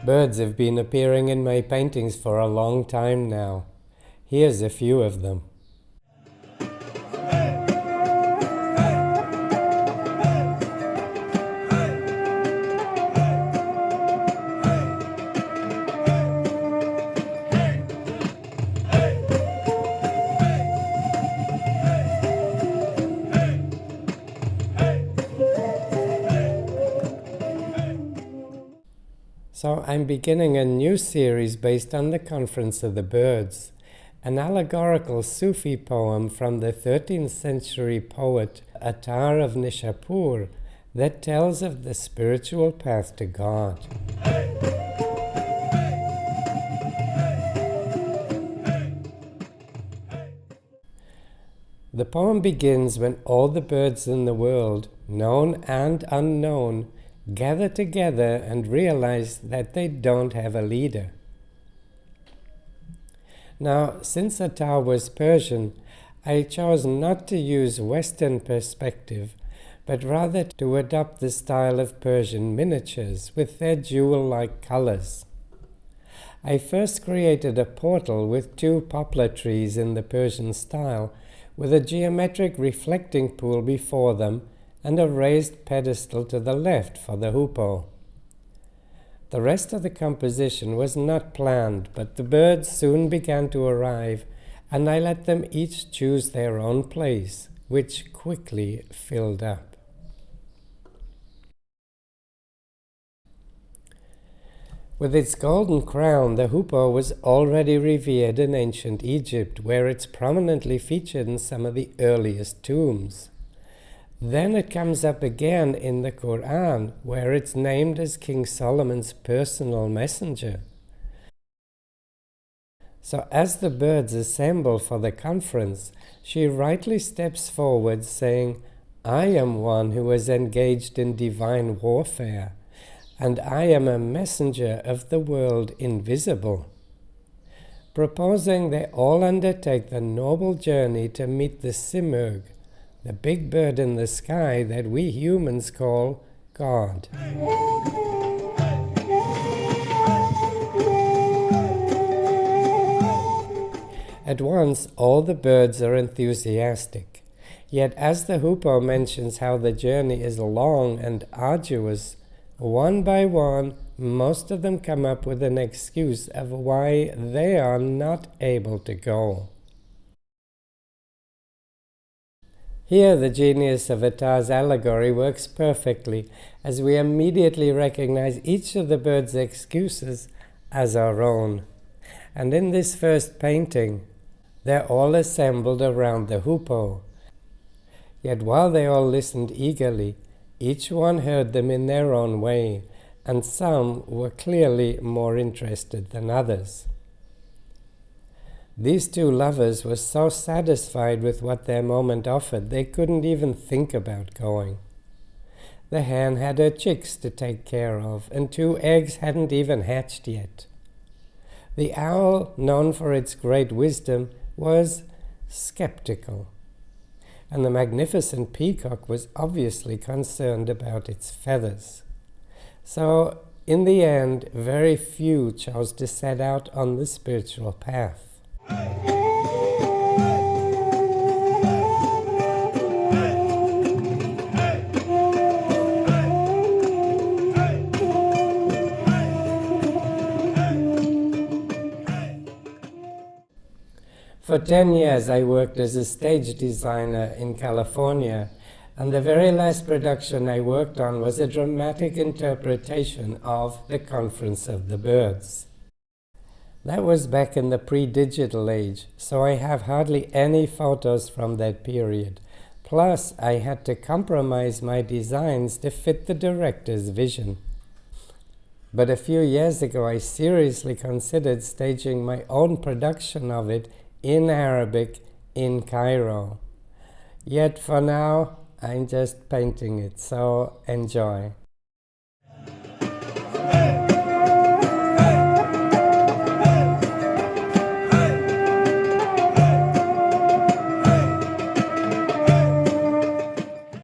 Birds have been appearing in my paintings for a long time now. Here's a few of them. So I'm beginning a new series based on the Conference of the Birds, an allegorical Sufi poem from the 13th century poet Attar of Nishapur that tells of the spiritual path to God. The poem begins when all the birds in the world, known and unknown, gather together and realize that they don't have a leader. Now, since Attar was Persian, I chose not to use Western perspective, but rather to adopt the style of Persian miniatures with their jewel-like colors. I first created a portal with 2 poplar trees in the Persian style, with a geometric reflecting pool before them and a raised pedestal to the left for the hoopoe. The rest of the composition was not planned, but the birds soon began to arrive, and I let them each choose their own place, which quickly filled up. With its golden crown, the hoopoe was already revered in ancient Egypt, where it's prominently featured in some of the earliest tombs. Then it comes up again in the Quran, where it's named as King Solomon's personal messenger. So as the birds assemble for the conference, she rightly steps forward saying, "I am one who is engaged in divine warfare, and I am a messenger of the world invisible," proposing they all undertake the noble journey to meet the Simurgh, the big bird in the sky that we humans call God. At once, all the birds are enthusiastic. Yet as the hoopoe mentions how the journey is long and arduous, one by one, most of them come up with an excuse of why they are not able to go. Here the genius of Attar's allegory works perfectly, as we immediately recognize each of the birds' excuses as our own. And in this first painting, they're all assembled around the hoopoe. Yet while they all listened eagerly, each one heard them in their own way, and some were clearly more interested than others. These 2 lovers were so satisfied with what their moment offered, they couldn't even think about going. The hen had her chicks to take care of, and 2 eggs hadn't even hatched yet. The owl, known for its great wisdom, was skeptical, and the magnificent peacock was obviously concerned about its feathers. So, in the end, very few chose to set out on the spiritual path. For 10 years I worked as a stage designer in California, and the very last production I worked on was a dramatic interpretation of The Conference of the Birds. That was back in the pre-digital age, so I have hardly any photos from that period. Plus, I had to compromise my designs to fit the director's vision. But a few years ago, I seriously considered staging my own production of it in Arabic in Cairo. Yet for now, I'm just painting it, so enjoy.